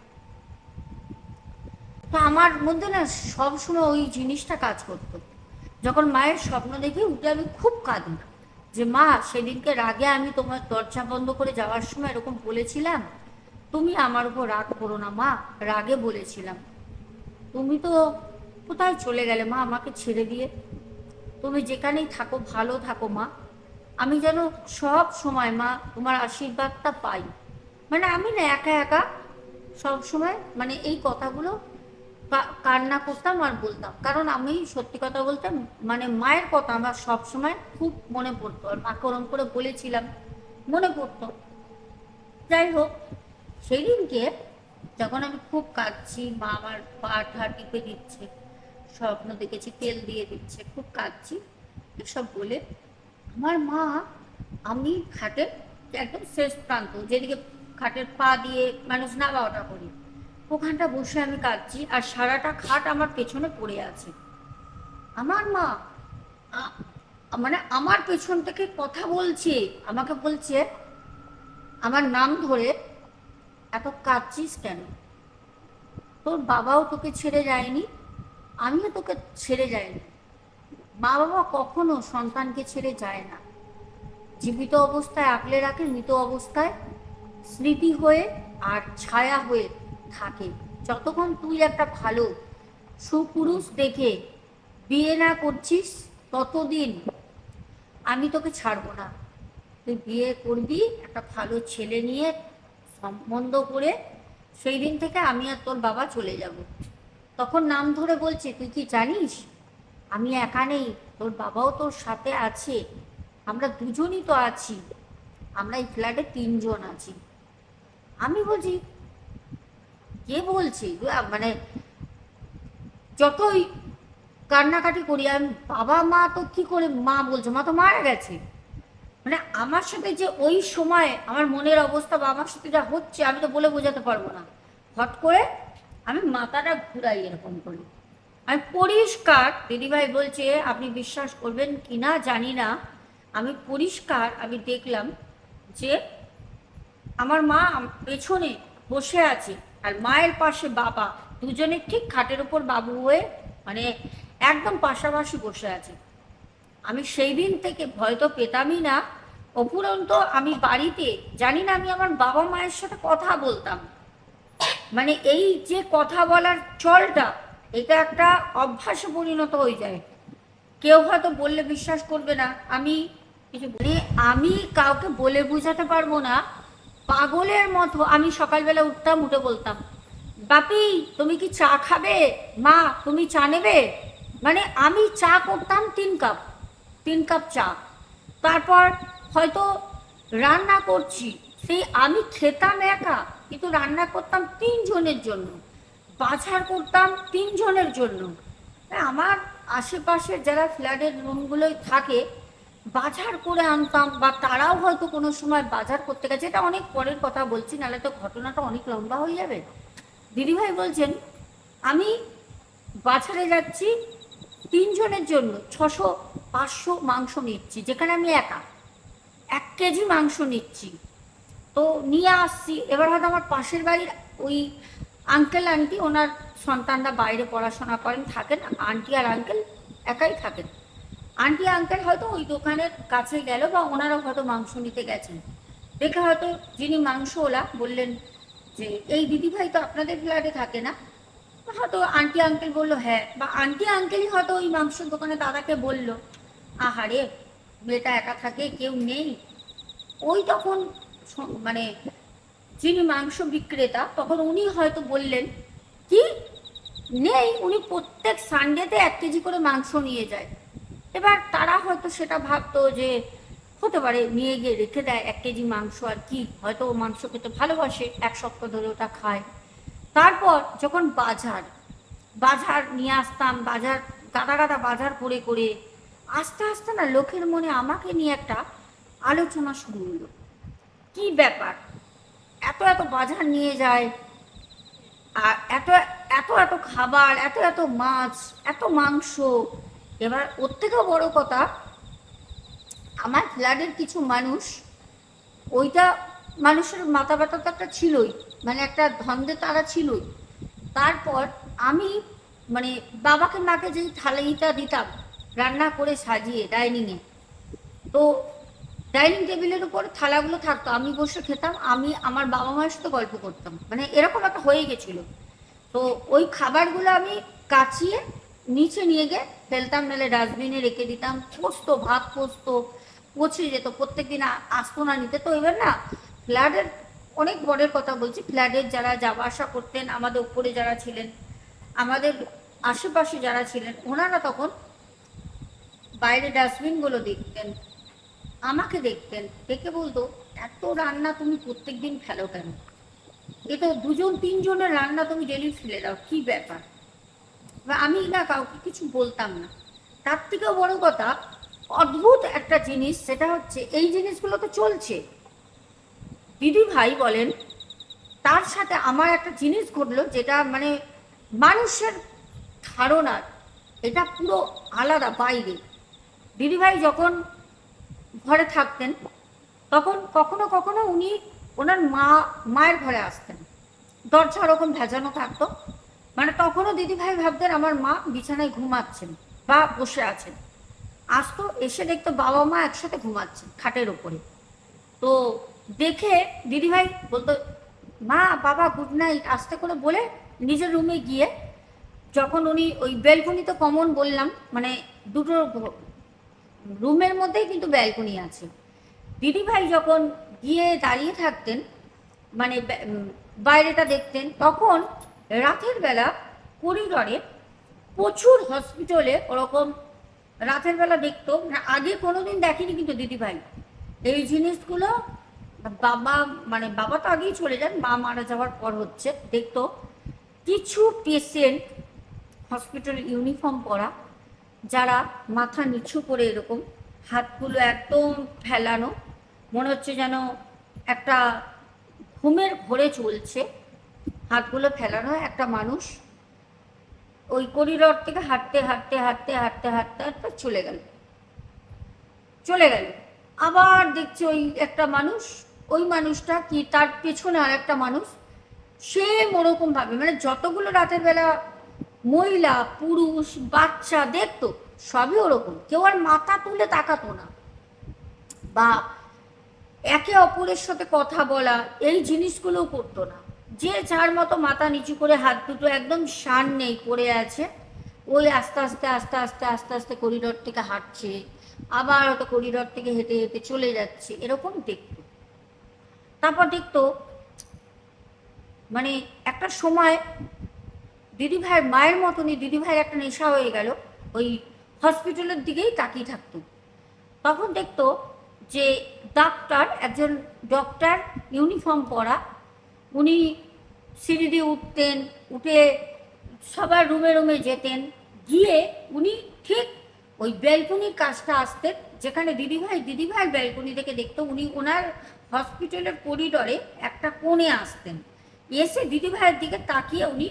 তো আমার মধ্যে না সবসময় ওই জিনিসটা কাজ করতো। যখন মায়ের স্বপ্ন দেখে উঠে আমি খুব কাঁদি যে মা সেদিনকে রাগে আমি তোমার দরজা বন্ধ করে যাওয়ার সময় এরকম বলেছিলাম, তুমি আমার উপর রাগ করো না মা, রাগে বলেছিলাম। তুমি তো কোথায় চলে গেলে মা আমাকে ছেড়ে দিয়ে, তুমি যেখানেই থাকো ভালো থাকো মা। আমি যেন সব সময় মা তোমার আশীর্বাদটা পাই। মানে আমি না একা একা সব সময় মানে এই কথাগুলো কান্না করতাম আর বলতাম, কারণ আমি সত্যি কথা বলতে মানে মায়ের কথা আমার সব সময় খুব মনে পড়তো, আর মাকে ওরম করে বলেছিলাম মনে পড়তো। যাই হোক, সেই দিনকে যখন আমি খুব কাঁদছি, মা আমার পা ঠা টিপে দিচ্ছে, স্বপ্ন দেখেছি তেল দিয়ে দিচ্ছে, খুব কাঁদছি এসব বলে, আমার মা, আমি খাটের একদম শেষ প্রান্ত যেদিকে খাটের পা দিয়ে মানুষ নামা ওঠা করি, ওখানটা বসে আমি কাঁদছি আর সারাটা খাট আমার পেছনে পড়ে আছে। আমার মা মানে আমার পেছন থেকে কথা বলছে, আমাকে বলছে আমার নাম ধরে, এত কাঁদছিস কেন? তোর বাবাও তোকে ছেড়ে যায়নি, আমিও তোকে ছেড়ে যাইনি। মা বাবা কখনো সন্তানকে ছেড়ে যায় না, জীবিত অবস্থায় আগলে রাখে, মৃত অবস্থায় স্মৃতি হয়ে আর ছায়া হয়ে থাকে। যতক্ষণ তুই একটা ভালো সুপুরুষ দেখে বিয়ে না করছিস ততদিন আমি তোকে ছাড়বো না। তুই বিয়ে করবি একটা ভালো ছেলে নিয়ে, সম্বন্ধ করে, সেই দিন থেকে আমি আর তোর বাবা চলে যাব। তখন নাম ধরে বলছে তুই কি জানিস আমি একা নেই, তোর বাবাও তোর সাথে আছে, আমরা দুজনই তো আছি, আমরা এই ফ্ল্যাটে 3 জন আছি। আমি বলছি কে বলছি, মানে যতই কান্নাকাটি করি আমি, বাবা মা তো কি করে, মা বলছে মা তো মারা গেছে। মানে আমার সাথে যে ওই সময় আমার মনের অবস্থা বা আমার সাথে যা হচ্ছে আমি তো বলে বোঝাতে পারবো না। হট করে আমি মাথাটা ঘুরাই এরকম করি, আমি পরিষ্কার, দিদিভাই বলছে আপনি বিশ্বাস করবেন কি না জানি না, আমি পরিষ্কার আমি দেখলাম যে আমার মা পেছনে বসে আছে আর মায়ের পাশে বাবা, দুজনে ঠিক খাটের উপর বাবু হয়ে মানে একদম পাশাপাশি বসে আছে। আমি সেই দিন থেকে ভয় তো পেতামই না, অপুরন্ত আমি বাড়িতে জানি না, আমি আমার বাবা মায়ের সাথে কথা বলতাম, মানে এই যে কথা বলার চলটা, এটা একটা অভ্যাসে পরিণত হয়ে যায়। কেউ হয়তো বললে বিশ্বাস করবে না, আমি কিছু মানে আমি কাউকে বলে বোঝাতে পারবো না, পাগলের মতো আমি সকালবেলা উঠতাম, উঠে বলতাম, বাপি তুমি কি চা খাবে, মা তুমি চা নেবে, মানে আমি চা করতাম 3 কাপ, 3 কাপ চা। তারপর হয়তো রান্না করছি, সেই আমি খেতাম একা, কিন্তু রান্না করতাম 3 জনের জন্য, বাজার করতাম 3 জনের জন্য। আমার আশেপাশে যারা ফ্ল্যাটের রুমগুলোয় থাকে বাজার করে আনতাম, বা তারাও হয়তো কোনো সময় বাজার করতে গেছে, এটা অনেক পরের কথা বলছি, নাহলে তো ঘটনাটা অনেক লম্বা হয়ে যাবে। দিদিভাই বলছেন আমি বাজারে যাচ্ছি 3 জনের জন্য 600-500 মাংস নিচ্ছি, যেখানে আমি একা 1 কেজি মাংস নিচ্ছি, তো নিয়ে আসছি। এবার হয়তো আমার পাশের বাড়ির ওই আঙ্কেল আন্টি, ওনার সন্তানরা বাইরে পড়াশোনা করেন, থাকেন, আন্টি আর আঙ্কেল একাই থাকেন। আন্টি আঙ্কেল হয়তো ওই দোকানের কাছে গেল, বা ওনারা হয়তো মাংস নিতে গেছেন, দেখে হয়তো যিনি মাংসওয়ালা বললেন যে এই দিদিভাই তো আপনাদের ফ্ল্যাটে থাকে না, হয়তো আন্টি আঙ্কেল বললো হ্যাঁ, বা আন্টি আঙ্কেলই হয়তো ওই মাংসের দোকানে দাদাকে বলল, আহারে মেয়েটা একা থাকে, কেউ নেই। ওই তখন মানে যিনি মাংস বিক্রেতা, তখন উনি হয়তো বললেন কি নেই, উনি প্রত্যেক সানডেতে 1 কেজি করে মাংস নিয়ে যায়। এবার তারা হয়তো সেটা ভাবতো যে হতে পারে নিয়ে গিয়ে রেখে দেয় 1 কেজি মাংস, আর কি হয়তো ও মাংস খেতে ভালোবাসে, 1 সপ্তাহ ধরে ওটা খায়। তারপর যখন বাজার বাজার নিয়ে আসতাম, বাজার গাদা গাদা বাজার করে করে আস্তে আস্তে না লোকের মনে আমাকে নিয়ে একটা আলোচনা শুরু হলো, কি ব্যাপার এত এত বাজার নিয়ে যায়, আর এত এত এত খাবার, এত এত মাছ, এত মাংস। এবার ওর থেকেও বড় কথা, আমার ফ্ল্যাটের কিছু মানুষ, ওইটা মানুষের মাথা ব্যথা তো একটা ছিলই, মানে একটা ধন্দে তারা ছিলই। তারপর আমি মানে বাবাকে মাকে যেই থালিটা দিতাম রান্না করে সাজিয়ে ডাইনিংয়ে, তো ডাইনিং টেবিলের উপরে থালাগুলো থাকতো, আমি বসে খেতাম, আমি আমার বাবা মায়ের সাথে গল্প করতাম, মানে এরকম একটা হয়ে গেছিলো। তো ওই খাবারগুলো আমি কাচিয়ে নিচে নিয়ে গিয়ে ফেলতাম, নাহলে ডাস্টবিনে রেখে দিতাম, পোস্ত ভাত পোস্ত পচে যেত, প্রত্যেকদিন আসতো না নিতে। তো এবার না ফ্ল্যাটের অনেক বড়ের কথা বলছি, ফ্ল্যাটের যারা যাওয়া আসা করতেন, আমাদের উপরে যারা ছিলেন, আমাদের আশেপাশে যারা ছিলেন, ওনারা তখন বাইরে ডাস্টবিনগুলো দেখতেন, আমাকে দেখতেন, দেখে বলতো এত রান্না তুমি প্রত্যেক দিন ফেলো কেন, এ তো 2-3 জনের রান্না তুমি ডেলি ফেলে দাও, কি ব্যাপার। আমি না কাউকে কিছু বলতাম না। তার থেকেও বড় কথা, অদ্ভুত একটা জিনিস, সেটা হচ্ছে এই জিনিসগুলো তো চলছে, দিদি ভাই বলেন, তার সাথে আমার একটা জিনিস ঘটলো, যেটা মানে মানুষের ধারণার এটা পুরো আলাদা, বাইরে। দিদিভাই যখন ঘরে থাকতেন, তখন কখনো কখনো উনি ওনার মায়ের ঘরে আসতেন, দরজা ওরকম ভেজানো থাকতো, মানে তখনও দিদিভাই ভাবতেন আমার মা বিছানায় ঘুমাচ্ছেন বা বসে আছেন, আসতো, এসে দেখতো বাবা মা একসাথে ঘুমাচ্ছেন খাটের ওপরে। তো দেখে দিদিভাই বলতো মা বাবা গুড নাইট আস্তে করে বলে নিজের রুমে গিয়ে, যখন উনি ওই ব্যালকনি তো কমন বললাম, মানে দুটো রুমের মধ্যেই কিন্তু ব্যালকনি আছে, দিদিভাই যখন গিয়ে দাঁড়িয়ে থাকতেন, মানে বাইরেটা দেখতেন, তখন রাতের বেলা করিডরে প্রচুর হসপিটালে ওরকম রাতের বেলা দেখতো, আগে কোনোদিন দেখেনি কিন্তু দিদিভাই এই জিনিসগুলো। বাবা মানে বাবা তো আগেই চলে যান, মা মারা যাওয়ার পর হচ্ছে দেখতো কিছু পেশেন্ট হসপিটাল ইউনিফর্ম পরা, যারা মাথা নিচু করে এরকম হাতগুলো একদম ফেলানো, মনে হচ্ছে যেন একটা ঘুমের ঘোরে চলছে, হাতগুলো ফেলানো একটা মানুষ ওই করিডর থেকে হাঁটতে হাঁটতে হাঁটতে হাঁটতে হাঁটতে হাঁটতে চলে গেল। আবার দেখছি ওই একটা মানুষ, ওই মানুষটা কি তার পেছনে আর একটা মানুষ সেম ওরকম ভাবে, মানে যতগুলো রাতের বেলা মহিলা পুরুষ বাচ্চা দেখতো সবই ওরকম, কেউ আর মাথা তুলে তাকাতো না, বা একে অপরের সাথে কথা বলা এই জিনিসগুলোও করতো না। যে যার মতো মাথা নিচু করে হাত দুটো একদম শান নেই পড়ে আছে, ওই আস্তে আস্তে আস্তে আস্তে আস্তে আস্তে করিডর থেকে হাঁটছে, আবার হয়তো করিডর থেকে হেঁটে হেঁটে চলে যাচ্ছে, এরকম দেখতো। তারপর দেখতো মানে একটা সময় দিদিভাইয়ের মায়ের মতনই দিদিভাইয়ের একটা নেশা হয়ে গেল, ওই হসপিটালের দিকেই তাকিয়ে থাকতো। তখন দেখতো যে ডাক্তার, একজন ডক্টর ইউনিফর্ম পরা, উনি সিঁড়ি দিয়ে উঠতেন, উঠে সবার রুমে রুমে যেতেন, গিয়ে উনি ঠিক ওই ব্যালকনির কাজটা আসতেন, যেখানে দিদিভাইয়ের ব্যালকনি থেকে দেখতো, উনি ওনার হসপিটালের করিডরে একটা কোণে আসতেন, এসে দিদিভাইয়ের দিকে তাকিয়ে উনি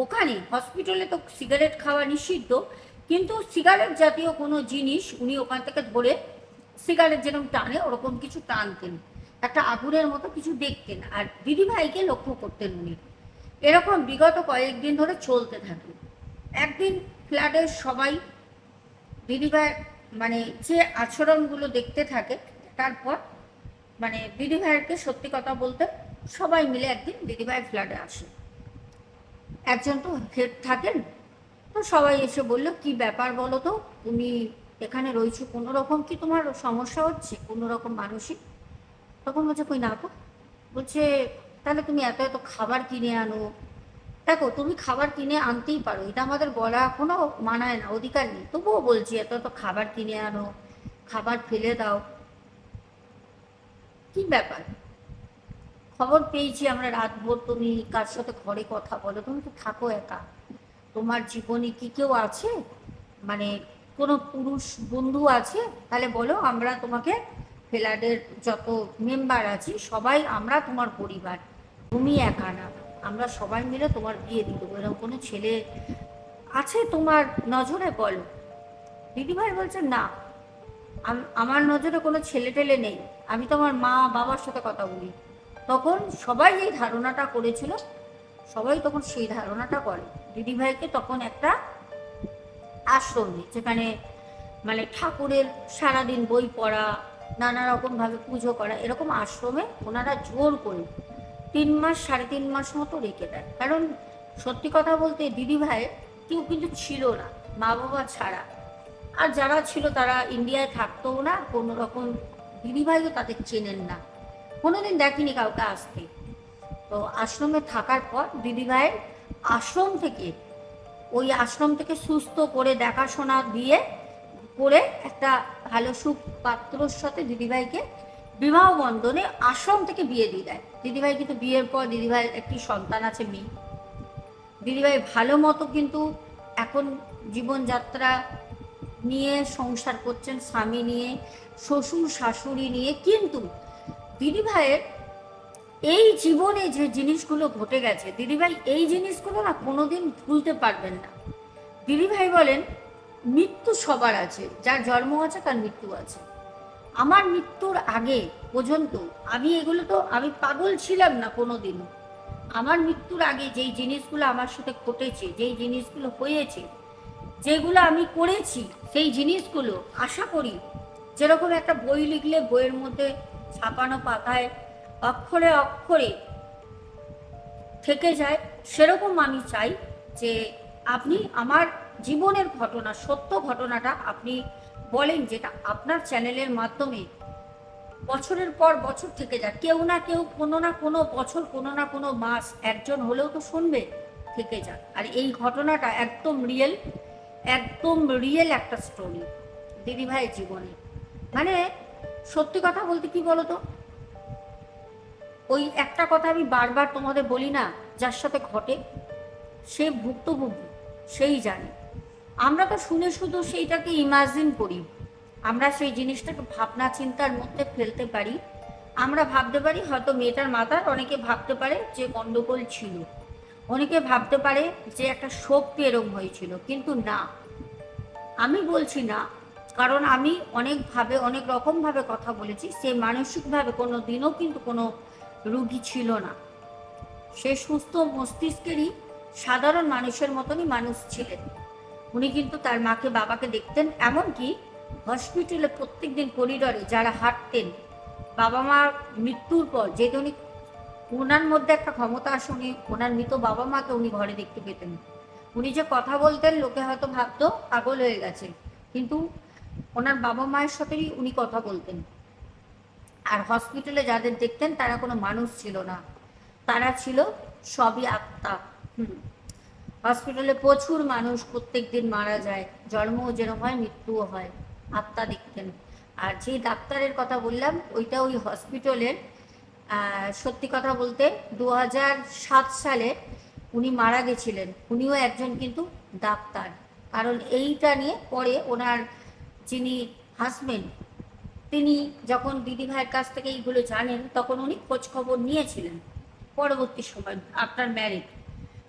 ওখানে, হসপিটালে তো সিগারেট খাওয়া নিষিদ্ধ, কিন্তু সিগারেট জাতীয় কোনো জিনিস উনি ওখান থেকে ধরে, সিগারেট যেরকম টানে ওরকম কিছু টানতেন, একটা আগুনের মতো কিছু দেখতেন, আর দিদিভাইকে লক্ষ্য করতেন উনি। এরকম বিগত কয়েকদিন ধরে চলতে থাকে। একদিন ফ্ল্যাটের সবাই দিদিভাই মানে যে আচরণগুলো দেখতে থাকে, তারপর মানে দিদিভাইকে সত্যি কথা বলতে সবাই মিলে একদিন দিদিভাইয়ের ফ্ল্যাটে আসে। একজন তো হেড থাকেন, তো সবাই এসে বললো, কি ব্যাপার বলো তো, তুমি এখানে রয়েছো, কোনো রকম কি তোমার সমস্যা হচ্ছে, কোনো রকম মানসিক? তখন বলছে, কই না তো। বলছে, তাহলে তুমি এত এত খাবার কিনে আনো, দেখো তুমি খাবার কিনে আনতেই পারো, এটা আমাদের বলা কোনো মানায় না, অধিকার নেই, তবুও বলছি এত এত খাবার কিনে আনো, খাবার ফেলে দাও, কি ব্যাপার? খবর পেয়েছি আমরা রাতভর তুমি কার সাথে ঘরে কথা বলো, তুমি তো থাকো একা, তোমার জীবনে কি কেউ আছে, মানে কোনো পুরুষ বন্ধু আছে? তাহলে বলো, আমরা তোমাকে ফ্ল্যাটের যত মেম্বার আছি সবাই আমরা তোমার পরিবার, তুমি একা না, আমরা সবাই মিলে তোমার বিয়ে দিয়ে দেবো, এরকম কোনো ছেলে আছে তোমার নজরে বলো? দিদিভাই বলছে, না, আমার নজরে কোনো ছেলে টেলে নেই, আমি তো আমার মা বাবার সাথে কথা বলি। তখন সবাই এই ধারণাটা করেছিল, সবাই তখন সেই ধারণাটা করে, দিদিভাইকে তখন একটা আশ্রমে, যেখানে মানে ঠাকুরের সারাদিন বই পড়া, নানা রকমভাবে পুজো করা, এরকম আশ্রমে ওনারা জোর করে 3 মাস 3.5 মাস মতো রেখে দেয়। কারণ সত্যি কথা বলতে দিদিভাইয়ের কেউ কিন্তু ছিল না, মা বাবা ছাড়া, আর যারা ছিল তারা ইন্ডিয়ায় থাকতোও না, কোনো রকম দিদিভাইও তাদের চেনেন না, কোনোদিন দেখেনি কাউকে আসতে। তো আশ্রমে থাকার পর দিদিভাইয়ের আশ্রম থেকে, ওই আশ্রম থেকে সুস্থ করে দেখাশোনা দিয়ে করে একটা ভালো সুপাত্রর সাথে দিদিভাইকে বিবাহ বন্ধনে আশ্রম থেকে বিয়ে দিয়ে দেয়। দিদিভাই কিন্তু বিয়ের পর দিদিভাইয়ের একটি সন্তান আছে, মেয়ে। দিদিভাই ভালো মতো কিন্তু এখন জীবনযাত্রা নিয়ে সংসার করছেন, স্বামী নিয়ে, শ্বশুর শাশুড়ি নিয়ে। কিন্তু দিদিভাইয়ের এই জীবনে যে জিনিসগুলো ঘটে গেছে, দিদিভাই এই জিনিসগুলো না কোনোদিন ভুলতে পারবেন না। দিদিভাই বলেন, মৃত্যু সবার আছে, যার জন্ম আছে তার মৃত্যু আছে। আমার মৃত্যুর আগে পর্যন্ত আমি পাগল ছিলাম না কোনোদিন। আমার মৃত্যুর আগে যেই জিনিসগুলো আমার সাথে ঘটেছে, যেই জিনিসগুলো হয়েছে, যেগুলো আমি করেছি, সেই জিনিসগুলো আশা করি যেরকম একটা বই লিখলে বইয়ের মধ্যে ছাপানো পাতায় অক্ষরে অক্ষরে থেকে যায়, সেরকম আমি চাই যে আপনি আমার জীবনের ঘটনা, সত্য ঘটনাটা আপনি বলেন, যেটা আপনার চ্যানেলের মাধ্যমে বছরের পর বছর থেকে যায়, কেউ না কেউ কোনো না কোনো বছর, কোনো না কোনো মাস একজন হলেও তো শুনবে, থেকে যাক। আর এই ঘটনাটা একদম রিয়েল একটা স্টোরি দিদিভাইয়ের জীবনে। মানে সত্যি কথা বলতে কি বলতো, ওই একটা কথা আমি বারবার তোমাদের বলি না, যার সাথে ঘটে সে ভুক্তভোগী, সেই জানে। আমরা তো শুনে শুধু সেইটাকে ইমাজিন করি, আমরা সেই জিনিসটাকে ভাবনা চিন্তার মধ্যে ফেলতে পারি। আমরা ভাবতে পারি হয়তো মেয়েটার মাথার, অনেকে ভাবতে পারে যে গন্ডগোল ছিল, অনেকে ভাবতে পারে যে একটা শোক এরম হয়েছিল, কিন্তু না, আমি বলছি না, কারণ আমি অনেক রকমভাবে কথা বলেছি, সে মানসিকভাবে কোনো দিনও কিন্তু কোনো রুগী ছিল না। সে সুস্থ মস্তিষ্কেরই সাধারণ মানুষের মতনই মানুষ ছিলেন। উনি কিন্তু তার মাকে বাবাকে দেখতেন, এমনকি হসপিটালে প্রত্যেকদিন করিডরে যারা হাঁটতেন, বাবা মা মৃত্যুর পর যেহেতু উনি, ওনার মধ্যে একটা ক্ষমতা আসে, উনি ওনার মৃত বাবা মাকে উনি ঘরে দেখতে পেতেন। উনি যে কথা বলতেন লোকে হয়তো ভাবতো পাগল হয়ে গেছে, কিন্তু ওনার বাবা মায়ের সাথেই উনি কথা বলতেন। আর হসপিটালে যাদের দেখতেন তারা কোনো মানুষ ছিল না, তারা ছিল সবই আত্মা। হসপিটালে প্রচুর মানুষ প্রত্যেক দিন মারা যায়, জন্মও যেরকম হয় মৃত্যুও হয়, আত্মা দেখতেন। আর যে ডাক্তারের কথা বললাম ওইটা ওই হসপিটালের, সত্যি কথা বলতে 2007 সালে উনি মারা গেছিলেন। উনিও একজন কিন্তু ডাক্তার, কারণ এইটা নিয়ে পরে ওনার যিনি হাজবেন্ড, তিনি যখন দিদিভাইয়ের কাছ থেকে এইগুলো জানেন তখন উনি খোঁজখবর নিয়েছিলেন। পরবর্তী সময় আফটার ম্যারেজ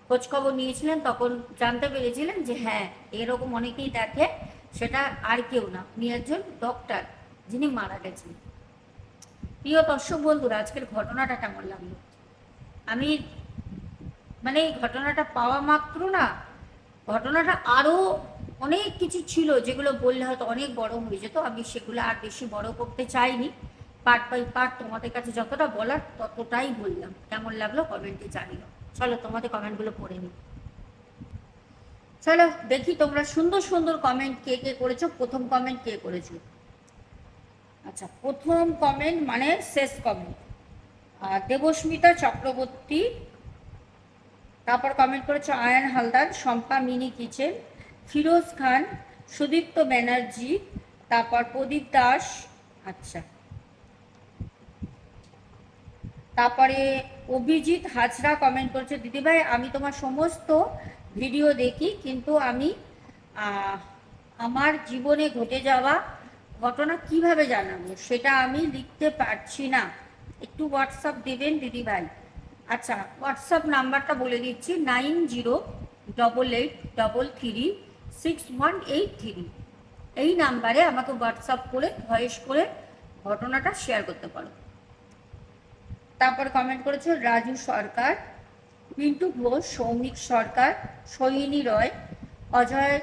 খোঁজখবর নিয়েছিলেন, তখন জানতে পেরেছিলেন যে হ্যাঁ এরকম অনেকেই দেখে, সেটা আর কেউ না, উনি একজন ডক্টর যিনি মারা গেছেন। প্রিয় দর্শক বন্ধুরা, আজকের ঘটনাটা কেমন লাগলো? আমি মানে এই ঘটনাটা পাওয়া মাত্র না, ঘটনাটা আরও অনেক কিছু ছিল যেগুলো বললে হয়তো অনেক বড় হয়ে যেত, আমি সেগুলো আর বেশি বড় করতে চাইনি। পার্ট বাই পার্ট তোমাদের কাছে যতটা বলার ততটাই বললাম। কেমন লাগলো কমেন্টে জানিও। চলো তোমাদের কমেন্টগুলো পড়ে নিই। চলো দেখি তোমরা সুন্দর সুন্দর কমেন্ট কে কে করেছো। প্রথম কমেন্ট কে করেছো? আচ্ছা, প্রথম কমেন্ট মানে শেষ কমেন্ট দেবস্মিতা চক্রবর্তী। তারপর কমেন্ট করেছো আয়ান হালদার, শম্পা মিনি কিচেন, ফিরোজ খান, সুদীপ্ত ব্যানার্জি, তারপর প্রদীপ দাস। আচ্ছা, তারপরে অভিজিৎ হাজরা কমেন্ট করছে, দিদিভাই আমি তোমার সমস্ত ভিডিও দেখি, কিন্তু আমি আমার জীবনে ঘটে যাওয়া ঘটনা কিভাবে জানাবো সেটা আমি লিখতে পারছি না, একটু হোয়াটসঅ্যাপ দেবেন দিদিভাই। আচ্ছা, হোয়াটসঅ্যাপ নাম্বারটা বলে দিচ্ছি 9088336183। এই নাম্বারে আমাকে হোয়াটসঅ্যাপ করে ভয়েস করে ঘটনাটা শেয়ার করতে পারো। তারপর কমেন্ট করেছো রাজু সরকার, পিন্টু ঘোষ, সৌমিক সরকার, সৈনী রয়, অজয়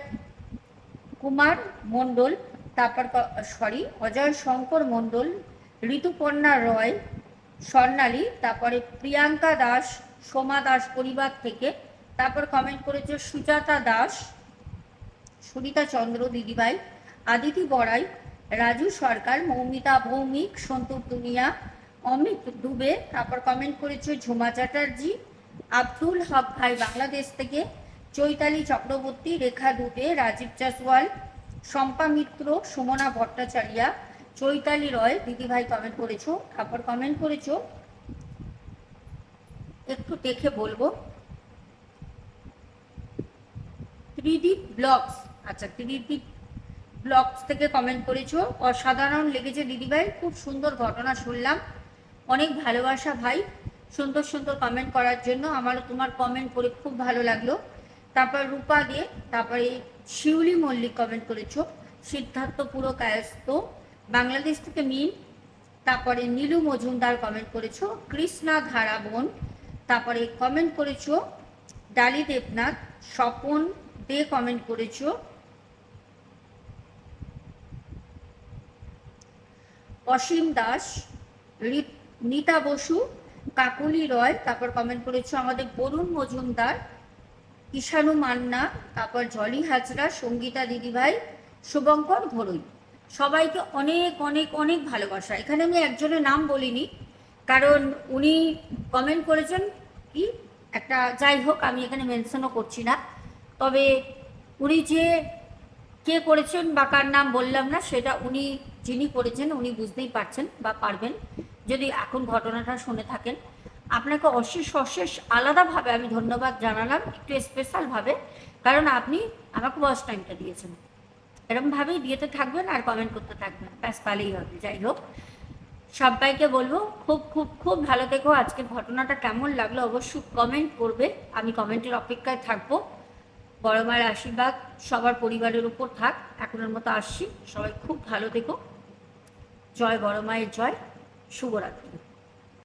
কুমার মণ্ডল, তারপর অজয় শঙ্কর মণ্ডল, ঋতুপর্ণা রয়, স্বর্ণালী, তারপরে প্রিয়াঙ্কা দাস, সোমা দাস পরিবার থেকে। তারপর কমেন্ট করেছে সুজাতা দাস, সুনিতা চন্দ্র দিদিভাই, আদিতি বড়াই, রাজু সরকার, মৌমিতা ভৌমিক, সন্তুর দুনিয়া, অমিত দুবে। তারপর কমেন্ট করেছে ঝুমা চ্যাটার্জি, আব্দুল হক ভাই বাংলাদেশ থেকে, চৈতালি চক্রবর্তী, রেখা দুবে, রাজীব জাসওয়াল, শম্পা মিত্র, সুমনা ভট্টাচার্যা, চৈতালি রয় দিদিভাই কমেন্ট করেছো। তারপর কমেন্ট করেছো, একটু দেখে বলবো, ত্রিদীপ ব্লগস। আচ্ছা, ত্রিদীপ ব্লগস থেকে কমেন্ট করেছো, অসাধারণ লেগেছে দিদিভাই, খুব সুন্দর ঘটনা শুনলাম, অনেক ভালোবাসা ভাই সুন্দর সুন্দর কমেন্ট করার জন্য, আমারও তোমার কমেন্ট পড়ে খুব ভালো লাগলো। তারপর রূপা দিয়ে, তারপরে শিউলি মল্লিক কমেন্ট করেছো, সিদ্ধার্থ পুরো কায়স্ত বাংলাদেশ থেকে মিন, তারপরে নীলু মজুমদার কমেন্ট করেছো, কৃষ্ণা ধারা বোন, তারপরে কমেন্ট করেছো ডালি দেবনাথ, স্বপন দে কমেন্ট করেছো, অসীম দাস, নীতা বসু, কাকুলি রয়, তারপর কমেন্ট করেছো আমাদের বরুণ মজুমদার, ঈশানু মান্না, তারপর জলি হাজরা, সঙ্গীতা দিদিভাই, শুভঙ্কর ঘরুই। সবাইকে অনেক অনেক অনেক ভালোবাসা। এখানে আমি একজনের নাম বলিনি, কারণ উনি কমেন্ট করেছেন কি একটা, যাই হোক আমি এখানে মেনশনও করছি না, তবে উনি যে কে করেছেন বা কার নাম বললাম না, সেটা উনি যিনি করেছেন উনি বুঝতেই পারছেন বা পারবেন যদি এখন ঘটনাটা শুনে থাকেন। আপনাকে অশেষ অশেষ আলাদাভাবে আমি ধন্যবাদ জানালাম, একটু স্পেশালভাবে, কারণ আপনি আমাকে ওয়াচ টাইমটা দিয়েছেন। এরকমভাবেই দিয়েতে থাকবেন আর কমেন্ট করতে থাকবেন, ব্যাস তাহলেই হবে। যাই হোক, সবাইকে বলবো খুব খুব খুব ভালো থেকো। আজকের ঘটনাটা কেমন লাগলো অবশ্যই কমেন্ট করবে, আমি কমেন্টের অপেক্ষায় থাকবো। বড় মায়ের আশীর্বাদ সবার পরিবারের উপর থাক। এখনের মতো আসছি, সবাই খুব ভালো থেকো। জয় বড় মায়ের জয়, শুভরাত্রি।